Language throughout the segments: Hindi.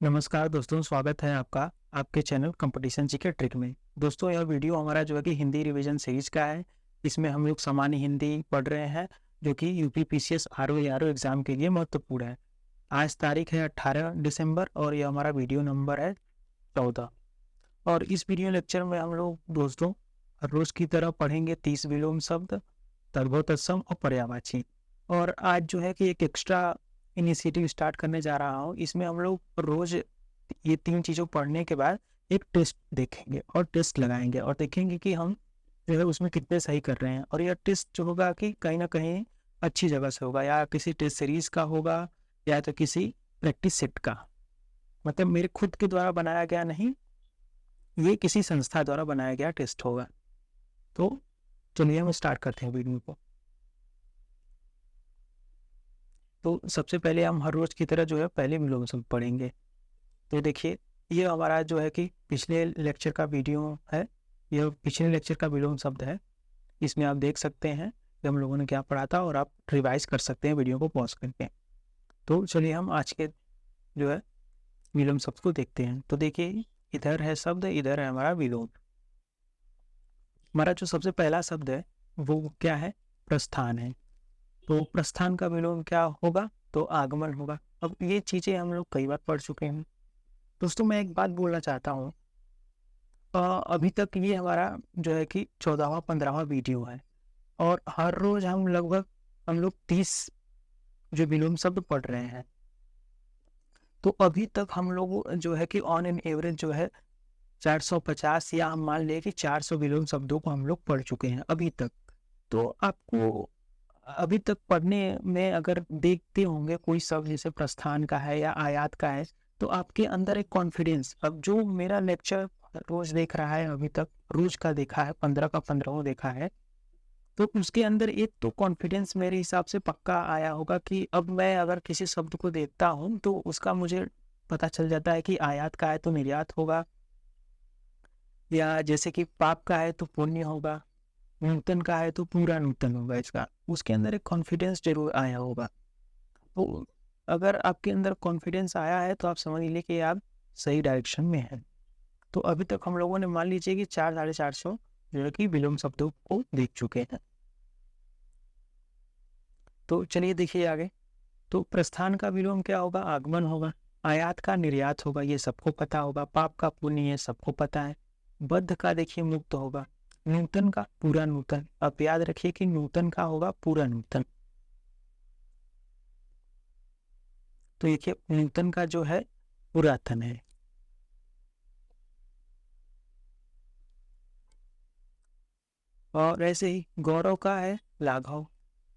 नमस्कार दोस्तों, स्वागत है आपका आपके चैनल कंपटीशन जीके ट्रिक में। दोस्तों, यह वीडियो हमारा जो है कि हिंदी रिवीजन सीरीज का है। इसमें हम लोग सामान्य हिंदी पढ़ रहे हैं, जो कि UP PCS RO ARO exam के लिए महत्वपूर्ण है। आज तारीख है 18 दिसंबर और यह हमारा वीडियो नंबर है 14। और इस वीडियो लेक्चर में हम लोग दोस्तों हर रोज की तरह पढ़ेंगे 30 विलोम शब्द, तद्भव तत्सम और पर्यायवाची। और आज जो है कि एक एक्स्ट्रा इनिशिएटिव स्टार्ट करने जा रहा हूँ। इसमें हम लोग रोज ये 3 चीज़ों पढ़ने के बाद एक टेस्ट देखेंगे और टेस्ट लगाएंगे और देखेंगे कि हम जो है उसमें कितने सही कर रहे हैं। और यह टेस्ट जो होगा कि कहीं ना कहीं अच्छी जगह से होगा, या किसी टेस्ट सीरीज का होगा, या तो किसी प्रैक्टिस सेट का। मतलब मेरे खुद के द्वारा बनाया गया नहीं, ये किसी संस्था द्वारा बनाया गया टेस्ट होगा। तो चलिए हम स्टार्ट करते हैं वीडियो को। तो सबसे पहले हम हर रोज की तरह जो है पहले विलोम शब्द पढ़ेंगे। तो देखिए, ये हमारा जो है कि पिछले लेक्चर का वीडियो है। यह पिछले लेक्चर का विलोम शब्द है। इसमें आप देख सकते हैं कि हम लोगों ने क्या पढ़ा था, और आप रिवाइज कर सकते हैं वीडियो को पॉज करके। तो चलिए हम आज के जो है विलोम शब्द को देखते हैं। तो देखिए, इधर है शब्द, इधर है हमारा विलोम। हमारा जो सबसे पहला शब्द है वो क्या है? प्रस्थान है। तो प्रस्थान का विलोम क्या होगा? तो आगमन होगा। अब ये चीजें हम लोग कई बार पढ़ चुके हैं। दोस्तों, मैं एक बात बोलना चाहता हूँ। अभी तक ये हमारा जो है कि 14वां 15वां वीडियो है, और हर रोज हम लोग 30 जो विलोम शब्द पढ़ रहे हैं। तो अभी तक हम लोग जो है कि ऑन एन एवरेज जो है 450 या हम मान लें कि 400 विलोम शब्दों को हम लोग पढ़ चुके हैं अभी तक। तो आपको अभी तक पढ़ने में अगर देखते होंगे कोई शब्द जैसे प्रस्थान का है या आयात का है, तो आपके अंदर एक कॉन्फिडेंस, अब जो मेरा लेक्चर रोज देख रहा है, अभी तक रोज का देखा है, 15 का 15 देखा है, तो उसके अंदर एक तो कॉन्फिडेंस मेरे हिसाब से पक्का आया होगा कि अब मैं अगर किसी शब्द को देखता हूँ तो उसका मुझे पता चल जाता है कि आयात का है तो निर्यात होगा, या जैसे कि पाप का है तो पुण्य होगा, नूतन का है तो पूरा नूतन होगा। इसका उसके अंदर एक कॉन्फिडेंस जरूर आया होगा। तो अगर आपके अंदर कॉन्फिडेंस आया है तो आप समझ लीजिए कि आप सही डायरेक्शन में हैं। तो अभी तक हम लोगों ने मान लीजिए कि 400-450 जो है कि विलोम शब्दों को देख चुके हैं। तो चलिए देखिए आगे। तो प्रस्थान का विलोम क्या होगा? आगमन होगा। आयात का निर्यात होगा, ये सबको पता होगा। पाप का पुण्य, ये सबको पता है। बद्ध का देखिए मुक्त होगा। नूतन का पूरा नूतन। अब याद रखिए कि नूतन का होगा पूरा नूतन। तो देखिए, नूतन का जो है पुरातन है। और ऐसे ही गौरव का है लाघव।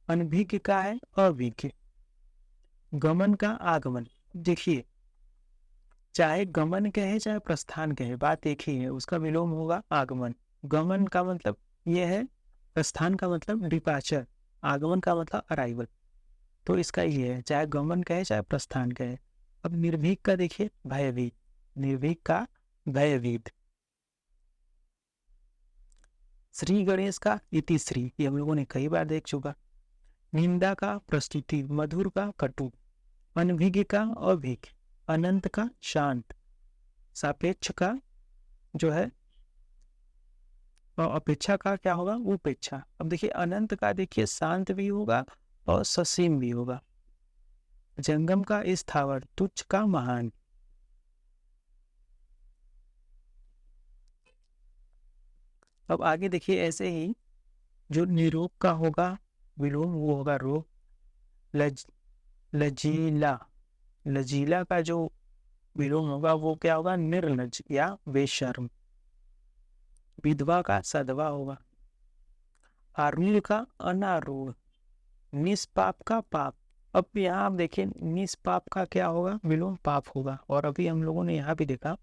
अनभिज्ञ का है अभिज्ञ। गमन का आगमन। देखिए, चाहे गमन कहे चाहे प्रस्थान कहे, बात एक ही है, उसका विलोम होगा आगमन। गमन का मतलब ये है, प्रस्थान का मतलब डिपार्चर, आगमन का मतलब अराइवल। तो इसका ये है, चाहे गमन कहे चाहे प्रस्थान कहे। अब निर्भीक का देखिए भयभीत। निर्भीक का भयभीत। श्री गणेश का इतिश्री, ये हम लोगों ने कई बार देख चुका। निंदा का प्रस्तुति। मधुर का कटु। अनभिज्ञ का अभिज्ञ। अनंत का शांत। सापेक्ष का जो है और अपेक्षा का क्या होगा? उपेक्षा। अब देखिए, अनंत का देखिए शांत भी होगा और ससीम भी होगा। जंगम का स्थावर। तुच्छ का महान। अब आगे देखिए, ऐसे ही जो निरोग का होगा विलोम, वो होगा रोग। लज लजीला। लजीला का जो विलोम होगा वो क्या होगा? निर्लज या बेशर्म। विधवा का सधवा होगा। आरूढ़ का अनारूढ़। निष्पाप का पाप। अब यहाँ आप देखिए, निष्पाप का क्या होगा? विलोम पाप होगा। और अभी हम लोगों ने यहाँ भी देखा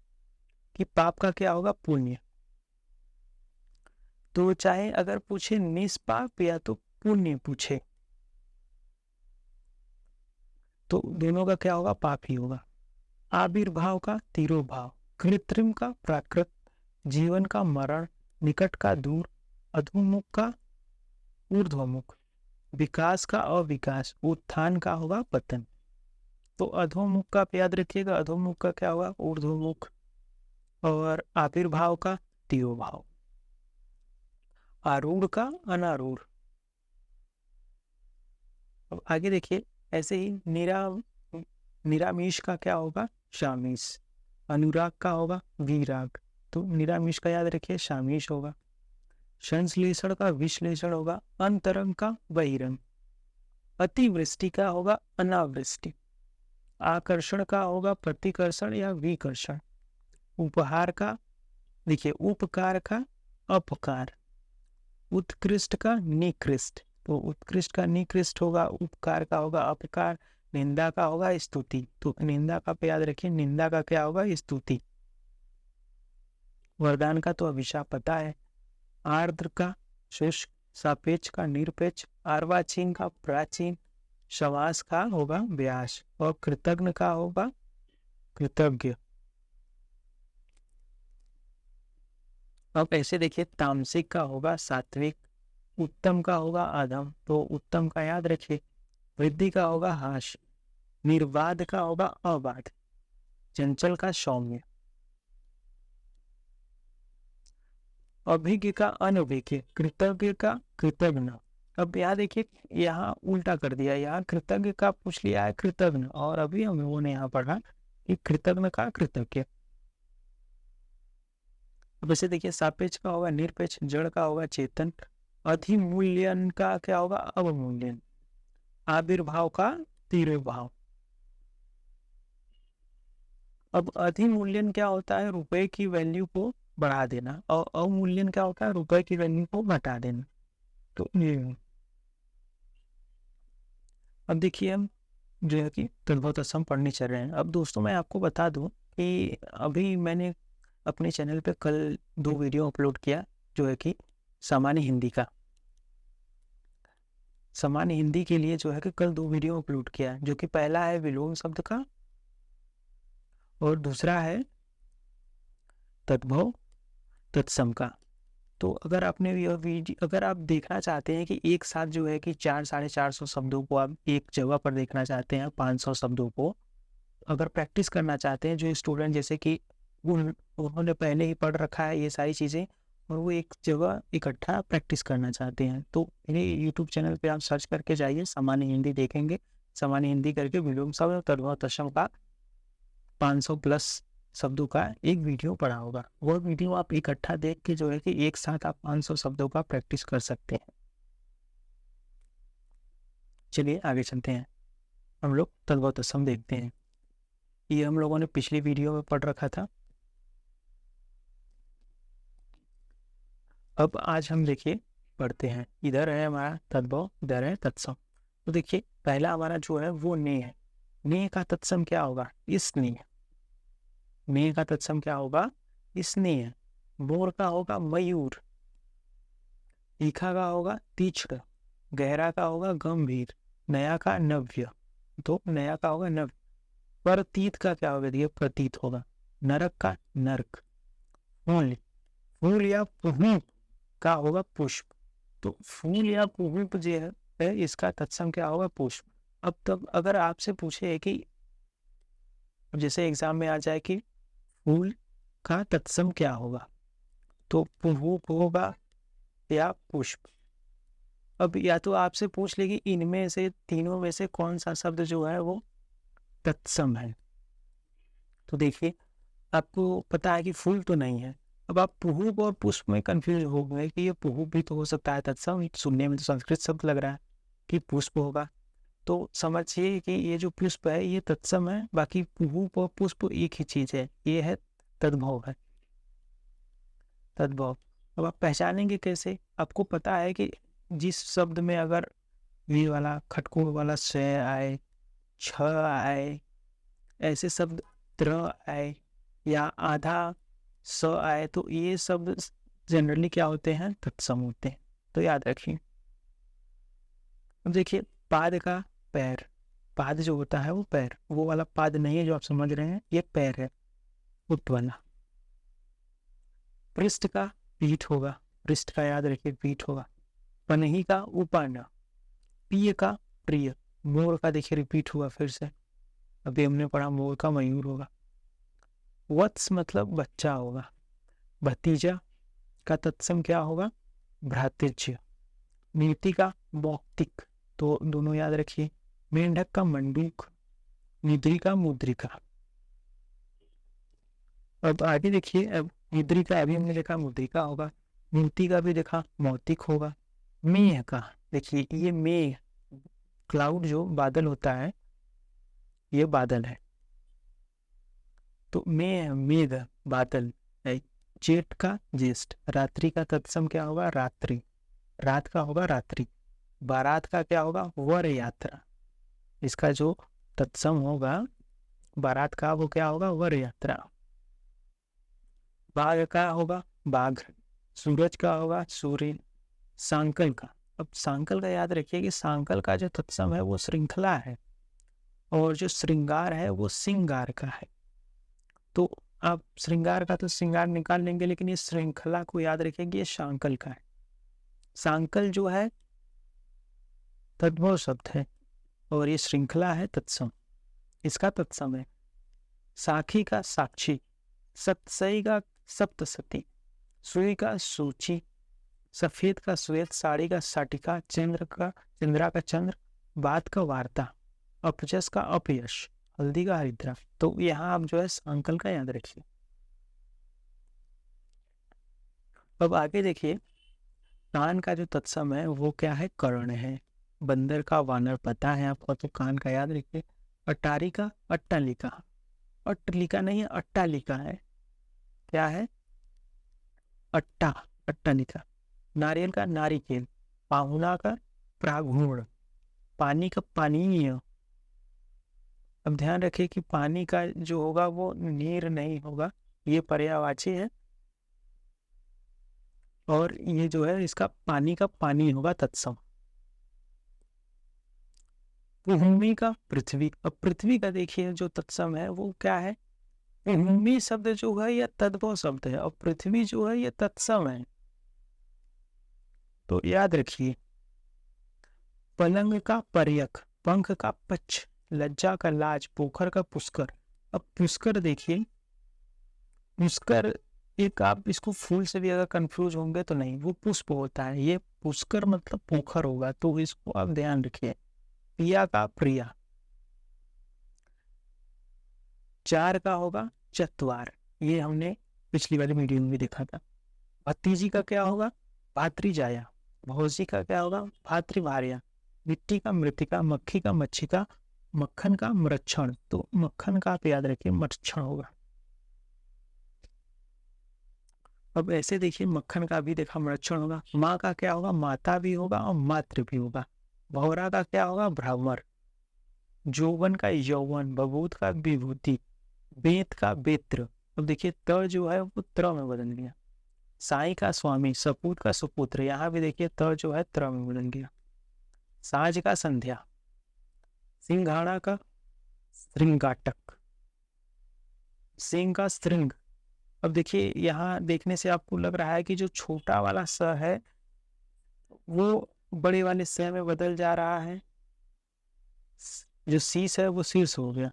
कि पाप का क्या होगा? पुण्य। तो चाहे अगर पूछे निष्पाप या तो पुण्य पूछे, तो दोनों का क्या होगा? पाप ही होगा। आविर्भाव का तिरोभाव। कृत्रिम का प्राकृत। जीवन का मरण। निकट का दूर। अधोमुख का ऊर्ध्वमुख। विकास का अविकास। उत्थान का होगा पतन। तो अधोमुख का आप याद रखिएगा, अधोमुख का क्या होगा, ऊर्ध्वमुख, और आविर्भाव का तिरोभाव, आरूढ़ का अनारूढ़। अब आगे देखिए, ऐसे ही निरामीष का क्या होगा, शामीश, अनुराग का होगा विराग, तो निरामीष का याद रखिए शामीश होगा। संश्लेषण का विश्लेषण होगा, अंतरंग का बहिरंग, अतिवृष्टि का होगा अनावृष्टि, आकर्षण का होगा प्रतिकर्षण या विकर्षण, उपहार का देखिए उपकार का अपकार, उत्कृष्ट का निकृष्ट, तो उत्कृष्ट का निकृष्ट होगा, उपकार का होगा अपकार, निंदा का होगा स्तुति, तो निंदा का पे याद रखिए निंदा का क्या होगा, स्तुति। वरदान का तो अभिशाप पता है, आर्द्र का शुष्क, सापेक्ष का निरपेक्ष, अर्वाचीन का प्राचीन, समास का होगा व्यास, और कृतज्ञ का होगा कृतज्ञ। अब ऐसे देखिए, तामसिक का होगा सात्विक, उत्तम का होगा अधम, तो उत्तम का याद रखिए, वृद्धि का होगा हास, निर्बाध का होगा अबाध, चंचल का सौम्य, अभिज्ञ का अनभिज्ञ, कृतज्ञ का कृतज्ञ। अब यहाँ देखिए, यहाँ उल्टा कर दिया, यहाँ कृतज्ञ का पूछ लिया है कृतज्ञ, और अभी हम लोगों ने यहाँ पढ़ा कि कृतज्ञ का कृतज्ञ। अब ऐसे देखिए, सापेक्ष का होगा निरपेक्ष, जड़ का होगा चेतन, अधिमूल्यन का क्या होगा अवमूल्यन, आविर्भाव का तिरोभाव। अब अधिमूल्यन क्या होता है, रुपए की वैल्यू को बढ़ा देना, और अवमूल्यन क्या होता है, रुपए की वैल्यू को घटा देना। तो ये अब देखिए, हम जो है कि तद्भव तत्सम पढ़ने चल रहे हैं। अब दोस्तों मैं आपको बता दूं कि अभी मैंने अपने चैनल पे कल 2 वीडियो अपलोड किया, जो है कि सामान्य हिंदी का, सामान्य हिंदी के लिए जो है कि कल 2 वीडियो अपलोड किया, जो कि पहला है विलोम शब्द का, और दूसरा है तद्भव तत्सम का। तो अगर आपने यह वीडियो, अगर आप देखना चाहते हैं कि एक साथ जो है कि 400-450 शब्दों को आप एक जगह पर देखना चाहते हैं, 500 शब्दों को अगर प्रैक्टिस करना चाहते हैं, जो स्टूडेंट जैसे कि उन्होंने पहले ही पढ़ रखा है ये सारी चीज़ें, और वो एक जगह इकट्ठा प्रैक्टिस करना चाहते हैं, तो मेरे यूट्यूब चैनल पे आप सर्च करके जाइए, सामान्य हिंदी देखेंगे, सामान्य हिंदी करके विलोम शब्द और तद्भव तत्सम का 500 प्लस शब्दों का एक वीडियो पड़ा होगा। वो वीडियो आप इकट्ठा देख के जो है कि एक साथ आप 500 शब्दों का प्रैक्टिस कर सकते हैं। चलिए आगे चलते हैं, हम लोग तद्भव तत्सम देखते हैं। ये हम लोगों ने पिछली वीडियो में पढ़ रखा था। अब आज हम देखिए पढ़ते हैं, इधर है हमारा तद्भव, इधर है तत्सम। तो देखिए पहला हमारा जो है वो ने है, ने का तत्सम क्या होगा, इसने, ने का तत्सम क्या होगा, इसने। मोर का होगा मयूर, तीखा का होगा तीक्ष्ण, गहरा का होगा गंभीर, नया का नव्य, तो नया का होगा नव्य। प्रतीत का क्या होगा, देखिए प्रतीत होगा, नरक का नरक, फूल, फूल या पुष्प का होगा पुष्प, तो फूल या पुष्प जो है इसका तत्सम क्या होगा, पुष्प। अब तब अगर आपसे पूछे कि जैसे एग्जाम में आ जाए कि फूल का तत्सम क्या होगा, तो पुष्प होगा या पुष्प। अब या तो आपसे पूछ लेगी इनमें से तीनों में से कौन सा शब्द जो है वो तत्सम है, तो देखिए आपको पता है कि फूल तो नहीं है। अब आप पुष्प और पुष्प में कंफ्यूज हो गए कि ये पुष्प भी तो हो सकता है तत्सम, सुनने में तो संस्कृत शब्द लग रहा है कि पुष्प होगा, तो समझिए कि ये जो पुष्प है ये तत्सम है, बाकी पुष्प और पुष्प एक ही चीज है, ये है तद्भव है, तद्भव। अब आप पहचानेंगे कैसे, आपको पता है कि जिस शब्द में अगर वी वाला खटकोड़ वाला स आए, छ आए, ऐसे शब्द त्र आए या आधा स आए, तो ये शब्द जनरली क्या होते हैं, तत्सम होते हैं, तो याद रखिए। अब देखिए पाद का पैर, पाद जो होता है वो पैर, वो वाला पाद नहीं है जो आप समझ रहे हैं, ये पैर है उत वाला। पृष्ठ का पीठ होगा, पृष्ठ का याद रखिए पीठ होगा। पनही का उपान, प्रिय का प्रिय, मोर का देखिए रिपीट हुआ फिर से, अभी हमने पढ़ा मोर का मयूर होगा। वत्स मतलब बच्चा होगा। भतीजा का तत्सम क्या होगा? भ्रातृज्य। नीति का मौक्तिक, तो दोनों याद रखिए। मेंढक का मंडूक, निद्री का मुद्रिका। अब आगे देखिए, अब निद्री का अभी हमने देखा मुद्रिका होगा, नीति का भी देखा मौतिक होगा। मेघ का देखिए, ये मेघ क्लाउड जो बादल होता है, ये बादल है, तो मेघ बादल है। जेठ का ज्येष्ठ। रात्रि का तत्सम क्या होगा? रात्रि। रात का होगा रात्रि। बारात का क्या होगा? वर यात्रा। इसका जो तत्सम होगा बारात का, वो क्या होगा? वर यात्रा। बाघ का होगा बाघ। सूरज का होगा सूर्य। सांकल का, अब सांकल का याद रखिए कि सांकल का जो तत्सम है वो श्रृंखला है, और जो श्रृंगार है वो सिंगार का है। तो आप श्रृंगार का तो श्रृंगार निकाल लेंगे, लेकिन ये श्रृंखला को याद रखेंगे, ये सांकल का है। सांकल जो है तद्भव शब्द है, और ये श्रृंखला है तत्सम, इसका तत्सम है। साखी का साक्षी। सतसई का सप्तसती। सुई का सूची। सफेद का श्वेत। साड़ी का साटिका। चंद्रा का चंद्र। बात का वार्ता। अपजस का अपयश। हल्दी का हरिद्रा। तो यहाँ आप जो है सांकल का याद रखिए। अब आगे देखिए, कान का जो तत्सम है वो क्या है? कर्ण है। बंदर का वानर पता है आपको, तो कान का याद रखिए। अटारी का अट्टालिका। अट्टलिका नहीं है, अट्टालिका है। क्या है? अट्टालिका। नारियल का नारिकेल। पाहुना का प्रागुण। पानी का पानीय। अब ध्यान रखिए कि पानी का जो होगा वो नीर नहीं होगा, ये पर्यायवाची है, और ये जो है इसका पानी का पानी होगा तत्सम। भूमि का पृथ्वी। अब पृथ्वी का देखिए जो तत्सम है वो क्या है? भूमि शब्द जो है यह तद्भव शब्द है, और पृथ्वी जो है यह तत्सम है, तो याद रखिए। पलंग का पर्यक। पंख का पक्ष। लज्जा का लाज। पोखर का पुष्कर। अब पुष्कर देखिए, पुष्कर एक, आप इसको फूल से भी अगर कंफ्यूज होंगे तो नहीं, वो पुष्प होता है, ये पुष्कर मतलब पोखर होगा, तो इसको आप ध्यान रखिए। पिया का प्रिया। चार का होगा चतवार, ये हमने पिछली वाली वीडियो में भी देखा था। भतीजी का क्या होगा? भातृजाया। भौजी का क्या होगा? भातृभार्या। मिट्टी का मृतिका। मक्खी का मच्छिका। मक्खन का मृक्षण, तो मक्खन का आप याद रखिए मृक्षण होगा। अब ऐसे देखिए, मक्खन का भी देखा मृक्षण होगा। माँ का क्या होगा? माता भी होगा और मातृ भी होगा। भौरा का क्या होगा? भ्रमर। जौवन का यौवन। बबूत का विभूति। बेत का बेत्र। अब देखिए त जो है वो त्र में बदल गया। साई का स्वामी। सपूत का सुपुत्र, यहाँ भी देखिए त जो है त्र में बदल गया। साज का संध्या। सिंघाड़ा का श्रृंगाटक। सिंह का श्रृंग। अब देखिए यहाँ देखने से आपको लग रहा है कि जो छोटा वाला स है वो बड़े वाले स में बदल जा रहा है, जो शीश है वो शीर्ष हो गया।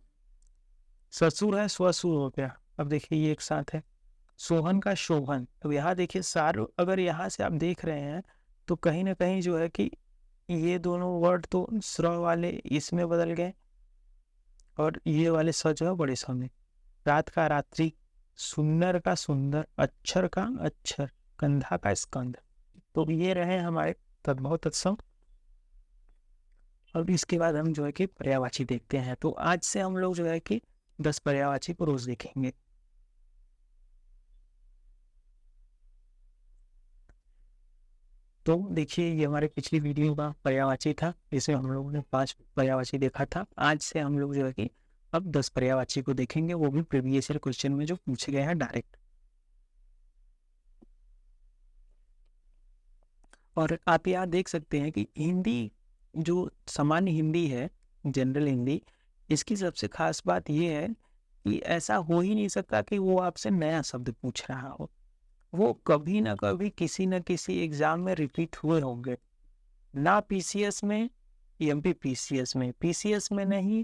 ससुर है स्वसुर हो गया। अब देखिए ये एक साथ है। सोहन का शोभन। अब यहाँ देखिए सार, अगर यहाँ से आप देख रहे हैं तो कहीं ना कहीं जो है कि ये दोनों वर्ड तो स्र वाले इसमें बदल गए, और ये वाले स जो है बड़े स में। रात का रात्रि। सुंदर का सुंदर। अक्षर का अक्षर। कंधा का स्कंध। तो ये रहे हमारे तद्भव तत्सम। अब इसके बाद हम जो है कि पर्यायवाची देखते हैं। तो आज से हम लोग जो है कि 10 पर्यायवाची को रोज देखेंगे। तो देखिए ये हमारे पिछली वीडियो का पर्यायवाची था, जिसमें हम लोगों ने 5 पर्यायवाची देखा था। आज से हम लोग जो है कि अब 10 पर्यायवाची को देखेंगे, वो भी प्रीवियस ईयर क्वेश्चन में जो पूछे गए हैं डायरेक्ट। और आप यहाँ देख सकते हैं कि हिंदी जो सामान्य हिंदी है, जनरल हिंदी, इसकी सबसे खास बात ये है कि ऐसा हो ही नहीं सकता कि वो आपसे नया शब्द पूछ रहा हो। वो कभी ना कभी किसी न किसी एग्जाम में रिपीट हुए होंगे, ना पीसीएस में, एमपी पीसीएस में, पीसीएस में नहीं,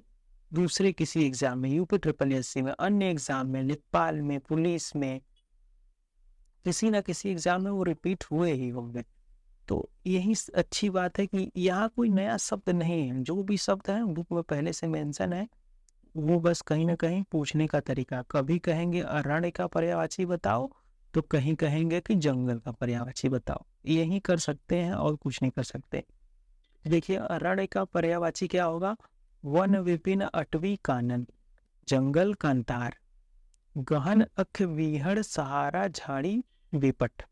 दूसरे किसी एग्जाम में, यूपी ट्रिपल एससी में, अन्य एग्जाम में, लेखपाल में, पुलिस में, किसी ना किसी एग्जाम में वो रिपीट हुए ही होंगे। तो यही अच्छी बात है कि यहाँ कोई नया शब्द नहीं है, जो भी शब्द है बुक में पहले से मेंशन है, वो बस कहीं ना कहीं पूछने का तरीका। कभी कहेंगे अरण्य का पर्यायवाची बताओ, तो कहीं कहेंगे कि जंगल का पर्यायवाची बताओ। यही कर सकते हैं और कुछ नहीं कर सकते। देखिए अरण्य का पर्यायवाची क्या होगा? वन विपिन अटवी कानन, जंगल कांतार, गहन अख विहड़ सहारा झाड़ी विपट।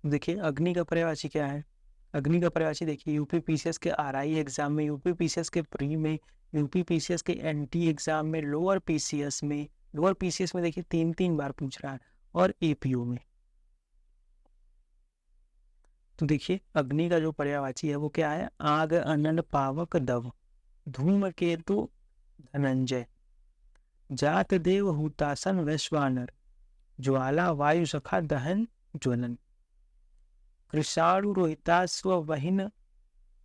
देखिए अग्नि का पर्यायवाची क्या है? अग्नि का पर्यायवाची देखिए यूपी पीसीएस के आरआई एग्जाम में, यूपी पीसीएस के प्री में, यूपी पीसीएस के एनटी एग्जाम में, लोअर पीसीएस में, लोअर पीसीएस में देखिए 3 बार पूछ रहा है, और एपीओ में। तो देखिए अग्नि का जो पर्यायवाची है वो क्या है? आग अनल पावक दव, धूम केतु धनंजय, जात देव हुतासन वैश्वानर, ज्वाला वायु सखा दहन ज्वलन, कृषाणु रोहितास्व वहिन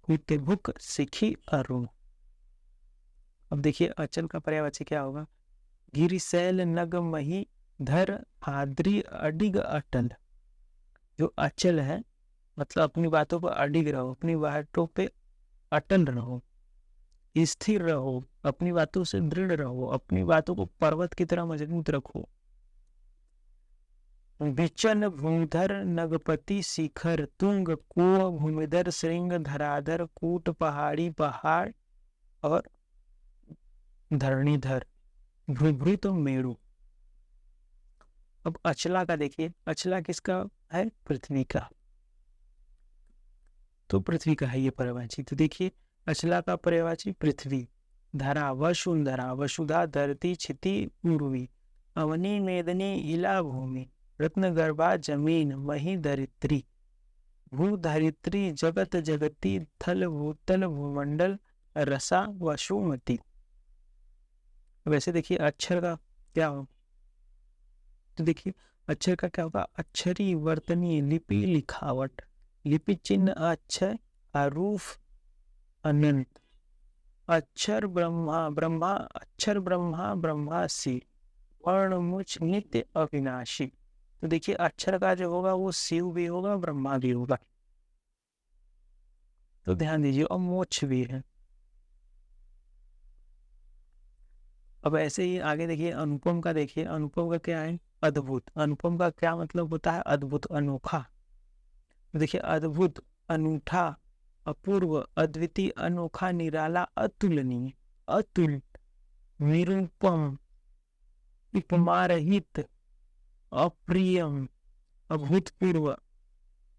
हुतिभुक सिखी अरुण। अब देखिए अचल का पर्यायवाची क्या होगा? गिरिशैल नग मही धर आद्री अडिग अटल। जो अचल है मतलब अपनी बातों पर अडिग रहो, अपनी बातों पे अटल रहो, स्थिर रहो, अपनी बातों से दृढ़ रहो, अपनी बातों को पर्वत की तरह मजबूत रखो। विचन भूधर नगपति शिखर तुंग, को भूमिधर श्रृंग धराधर, कूट पहाड़ी पहाड़, और धरणीधर, भृभृत मेरु। अब अचला का देखिए, अचला किसका है? पृथ्वी का। तो पृथ्वी का है ये पर्यायवाची। तो देखिए अचला का पर्यायवाची पृथ्वी, धरा वसुंधरा, वसुधा धरती क्षिति पूर्वी, अवनी मेदनी इला भूमि, रत्न गर्भा जमीन मही धरित्री, भू धरित्री जगत जगती, थल भूतल भूमंडल, रसा वसुमती। वैसे देखिए अक्षर का क्या हो? तो देखिए अक्षर का क्या होगा? अक्षरी वर्तनी लिपि लिखावट, लिपि चिन्ह अक्षर आरूफ अनंत, अक्षर ब्रह्मा ब्रह्मा, अक्षर ब्रह्मा ब्रह्मासी, वर्ण मुच नित्य अविनाशी। तो देखिए अक्षर का जो होगा वो शिव भी होगा, ब्रह्मा भी होगा। तो ध्यान दीजिए, और मोक्ष भी है। अब ऐसे ही आगे देखिए अनुपम का। देखिए अनुपम का क्या है? अद्भुत। अनुपम का क्या मतलब होता है? अद्भुत, अनोखा। देखिए अद्भुत, अनूठा, अपूर्व, अद्वितीय, अनोखा, निराला, अतुलनीय, अतुल, निरुपम, उपमारहित, अप्रियम, अभूतपूर्व,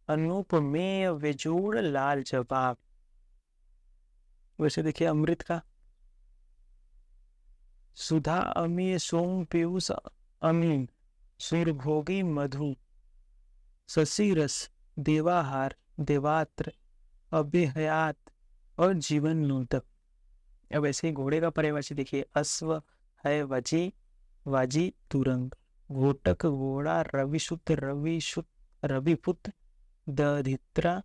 अनुपमेय, बेजोड़, लाजवाब। वैसे देखिए अमृत का, सुधा अमीय सोम पीयूष अमीन, सुरभोगी मधु, शशि रस, देवाहार, देवात्र, अव्यहयात, और जीवन नोदक। अब ऐसे ही घोड़े का पर्यायवाची देखिए, अश्व है वजी, वाजी तुरंग, घोटक घोड़ा, रविसुत रविसुत, रविपुत्र, दधित्रा,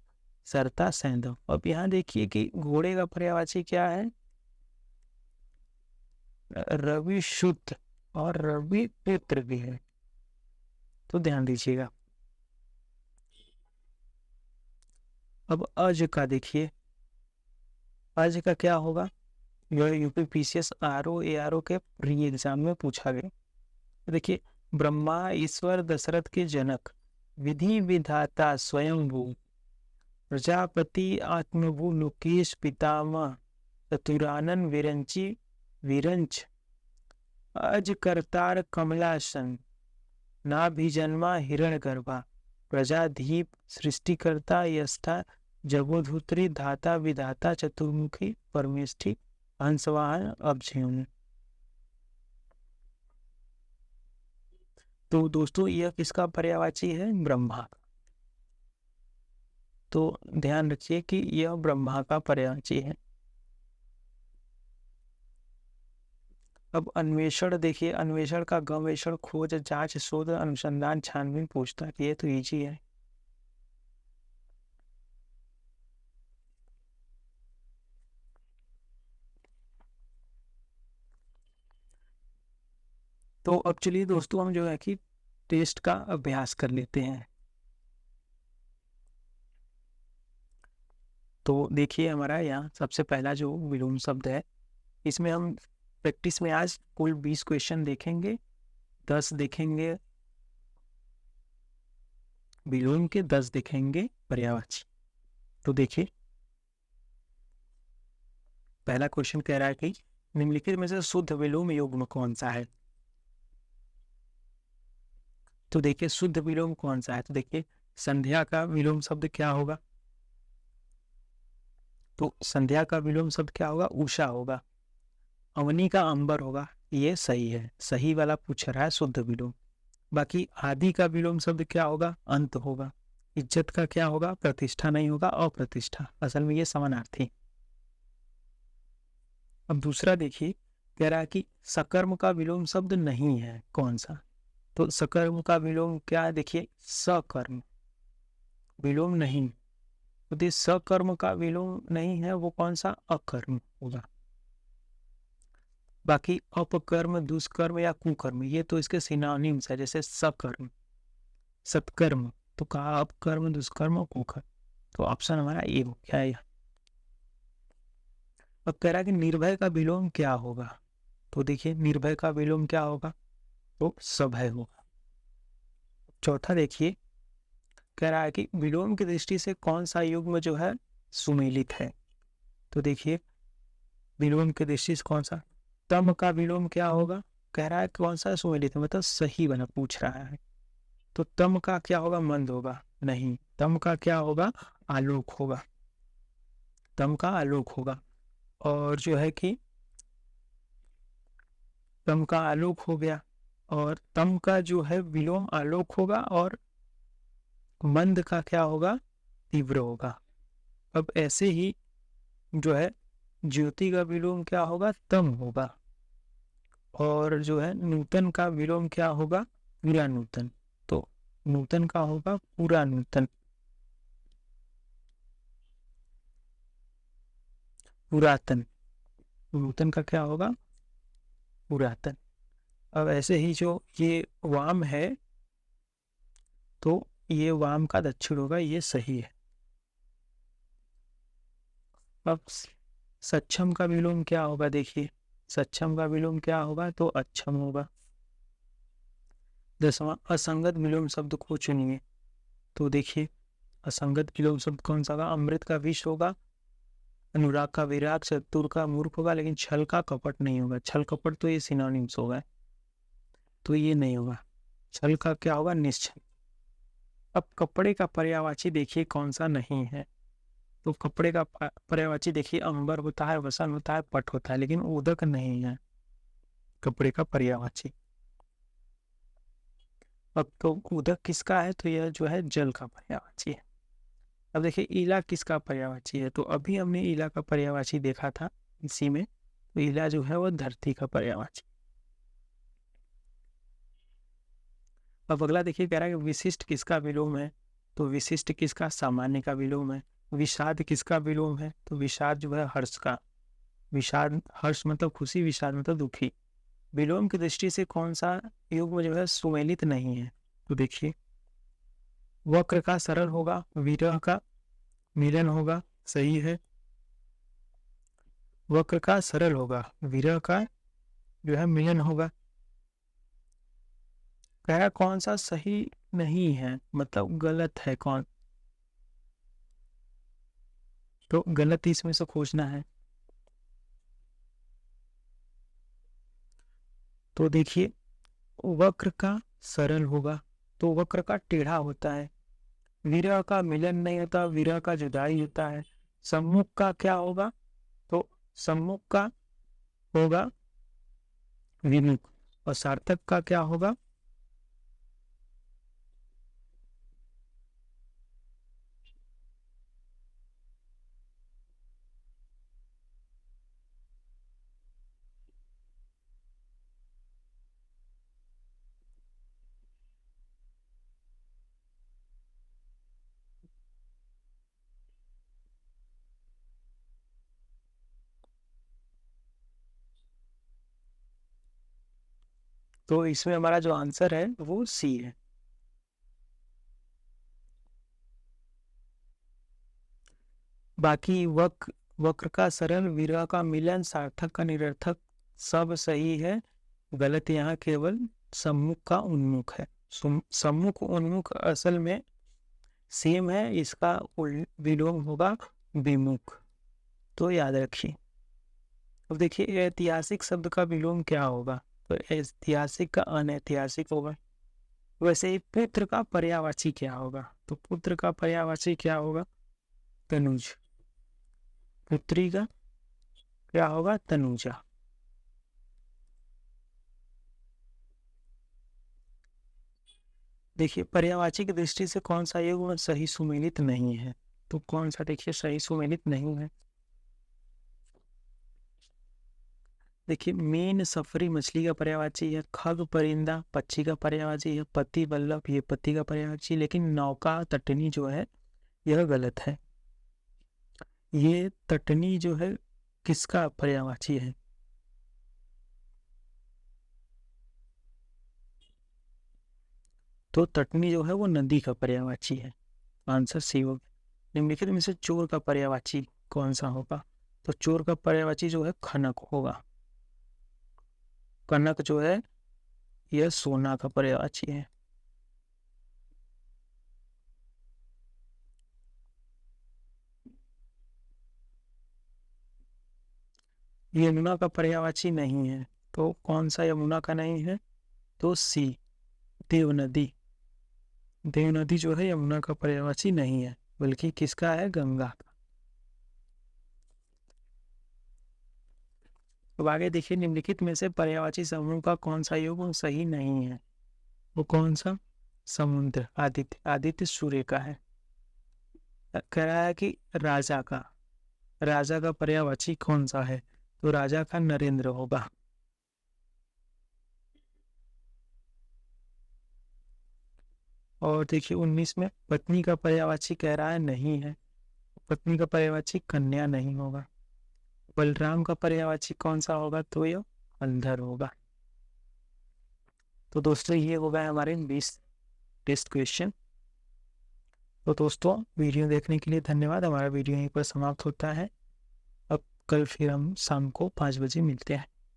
सरता सैंधव। अब यहाँ देखिए कि घोड़े का पर्यायवाची क्या है? रविसुत, और रवि पुत्र भी है। तो ध्यान दीजिएगा। अब अज का देखिए, अज का क्या होगा? यह यूपी पीसीएस आरओ एआरओ के प्री एग्जाम में पूछा गया। देखिए ब्रह्मा ईश्वर दशरथ के जनक, विधि विधाता स्वयंभू, प्रजापति आत्मभू, लोकेश पितामह, चतुरानन विरंची विरंच, अज करतार कमलासन, नाभिजन्मा हिरण गर्भा, प्रजाधीप सृष्टिकर्ता यस्था, जगोधुत्री धाता विधाता, चतुर्मुखी परमेष्ठी, हंसवाहन अभ्युन। तो दोस्तों यह किसका पर्यायवाची है? ब्रह्मा। तो ध्यान रखिए कि यह ब्रह्मा का पर्यायवाची है। अब अन्वेषण देखिए, अन्वेषण का गवेषण, खोज, जांच, शोध, अनुसंधान, छानबीन, पूछताछ। ये तो इजी है। तो अब चलिए दोस्तों हम जो है कि टेस्ट का अभ्यास कर लेते हैं। तो देखिए हमारा यहाँ सबसे पहला जो विलोम शब्द है, इसमें हम प्रैक्टिस में आज कुल 20 क्वेश्चन देखेंगे, 10 देखेंगे विलोम के, 10 देखेंगे पर्यायवाची। तो देखिए पहला क्वेश्चन कह रहा है कि निम्नलिखित में से शुद्ध विलोम युग्म कौन सा है। तो देखिए शुद्ध विलोम कौन सा है, तो देखिए संध्या का विलोम शब्द क्या होगा, तो संध्या का विलोम शब्द क्या होगा, उषा होगा। अवनी का अंबर होगा, ये सही है, सही वाला पूछ रहा है शुद्ध विलोम। बाकी आदि का विलोम शब्द क्या होगा, अंत होगा। इज्जत का क्या होगा, प्रतिष्ठा नहीं होगा, अप्रतिष्ठा, असल में ये समानार्थी। अब दूसरा देखिए कह रहा है कि सकर्म का विलोम शब्द नहीं है, कौन सा, तो सकर्म का विलोम क्या है, देखिए सकर्म विलोम नहीं, तो सकर्म का विलोम नहीं है, वो कौन सा, अकर्म होगा। बाकी अपकर्म, दुष्कर्म या कुकर्म, ये तो इसके सिनोनिम्स है, जैसे सकर्म, सत्कर्म, तो कहा अपकर्म, दुष्कर्म और कुकर्म, तो ऑप्शन हमारा ए हो क्या है। अब कह रहा है कि निर्भय का विलोम क्या होगा, तो देखिए निर्भय का विलोम क्या होगा, तो सभय होगा। चौथा देखिए कह रहा है कि विलोम की दृष्टि से कौन सा युग्म जो है सुमेलित है, तो देखिए विलोम की दृष्टि से कौन सा, तम का विलोम क्या होगा, कह रहा है कौन सा सुमेलित है, मतलब सही बना पूछ रहा है। तो तम का क्या होगा, मंद होगा, नहीं, तम का क्या होगा, आलोक होगा, तम का आलोक होगा। और जो है कि तम का आलोक हो गया, और तम का जो है विलोम आलोक होगा, और मंद का क्या होगा, तीव्र होगा। अब ऐसे ही जो है ज्योति का विलोम क्या होगा, तम होगा, और जो है नूतन का विलोम क्या होगा, पूरा नूतन, तो नूतन का होगा पूरा नूतन, पुरातन, नूतन का क्या होगा, पुरातन। अब ऐसे ही जो ये वाम है, तो ये वाम का दक्षिण होगा, ये सही है। अब सक्षम का विलोम क्या होगा, देखिए सक्षम का विलोम क्या होगा, तो अक्षम होगा। 10वां असंगत विलोम शब्द को चुनिए, तो देखिए असंगत विलोम शब्द कौन सा होगा, अमृत का विष होगा, अनुराग का विराग, चतुर का मूर्ख होगा, लेकिन छल का कपट नहीं होगा। छल कपट तो ये सिनोनिम्स होगा, तो ये नहीं होगा। छल का क्या होगा, निश्चल। अब कपड़े का पर्यायवाची देखिए कौन सा नहीं है, तो कपड़े का पर्यायवाची देखिए अंबर होता है, वसन होता है, पट होता है, लेकिन उदक नहीं है कपड़े का पर्यायवाची। अब तो उदक किसका है, तो यह जो है जल का पर्यायवाची है। अब देखिए ईला किसका पर्यायवाची है, तो अभी हमने ईला का पर्यायवाची देखा था इसी में, तो ईला जो है वो धरती का पर्यायवाची। अब अगला देखिए कह रहा है कि विशिष्ट किसका विलोम है, तो विशिष्ट किसका, सामान्य का विलोम है। विषाद किसका विलोम है, तो विषाद जो है हर्ष का, विषाद हर्ष मतलब खुशी, विषाद मतलब दुखी। विलोम की दृष्टि से कौन सा युग्म जो है सुमेलित नहीं है, तो देखिए वक्र का सरल होगा, विरह का मिलन होगा, सही है। वक्र का सरल होगा, विरह का जो है मिलन होगा। कह कौन सा सही नहीं है, मतलब गलत है कौन, तो गलत इसमें से खोजना है। तो देखिए वक्र का सरल होगा, तो वक्र का टेढ़ा होता है। विरह का मिलन नहीं होता, विरह का जुदाई होता है। सम्मुख का क्या होगा, तो सम्मुख का होगा विमुख, और सार्थक का क्या होगा, तो इसमें हमारा जो आंसर है वो सी है। बाकी वक्र का सरल, विरह का मिलन, सार्थक का निरर्थक सब सही है। गलत यहाँ केवल सम्मुख का उन्मुख है। सम्मुख उन्मुख असल में सेम है, इसका विलोम होगा विमुख। तो याद रखिए। अब देखिए ऐतिहासिक शब्द का विलोम क्या होगा, तो ऐतिहासिक का अनैतिहासिक होगा। वैसे ही पुत्र का पर्यायवाची क्या होगा, तो पुत्र का पर्यायवाची क्या होगा, तनुज। पुत्री का क्या होगा, तनुजा। देखिए पर्यायवाची की दृष्टि से कौन सा युग्म सही सुमेलित नहीं है, तो कौन सा देखिए सही सुमेलित नहीं है। देखिए मीन सफरी मछली का पर्यायवाची है, खग परिंदा पक्षी का पर्यायवाची है, पति वल्लभ ये पति का पर्यायवाची, लेकिन नौका तटनी जो है यह गलत है। ये तटनी जो है किसका पर्यायवाची है, तो तटनी जो है वो नदी का पर्यायवाची है। आंसर सी होगा। निम्नलिखित में से चोर का पर्यायवाची कौन सा होगा, तो चोर का पर्यायवाची जो है खनक होगा। कनक जो है यह सोना का पर्यायवाची है। यमुना का पर्यायवाची नहीं है, तो कौन सा यमुना का नहीं है, तो सी देव नदी। देव नदी जो है यमुना का पर्यायवाची नहीं है, बल्कि किसका है, गंगा का। अब आगे देखिए निम्नलिखित में से पर्यायवाची समूह का कौन सा योग सही नहीं है, वो कौन सा, समुद्र। आदित्य, आदित्य सूर्य का है। कह रहा है कि राजा का पर्यायवाची कौन सा है, तो राजा का नरेंद्र होगा। और देखिए 19 में पत्नी का पर्यायवाची कह रहा है नहीं है, पत्नी का पर्यायवाची कन्या नहीं होगा। बलराम का पर्यायवाची कौन सा होगा, तो यह अंधर होगा। तो दोस्तों ये हो गए हमारे 20 टेस्ट क्वेश्चन। तो दोस्तों वीडियो देखने के लिए धन्यवाद। हमारा वीडियो यहीं पर समाप्त होता है। अब कल फिर हम शाम को 5 बजे मिलते हैं।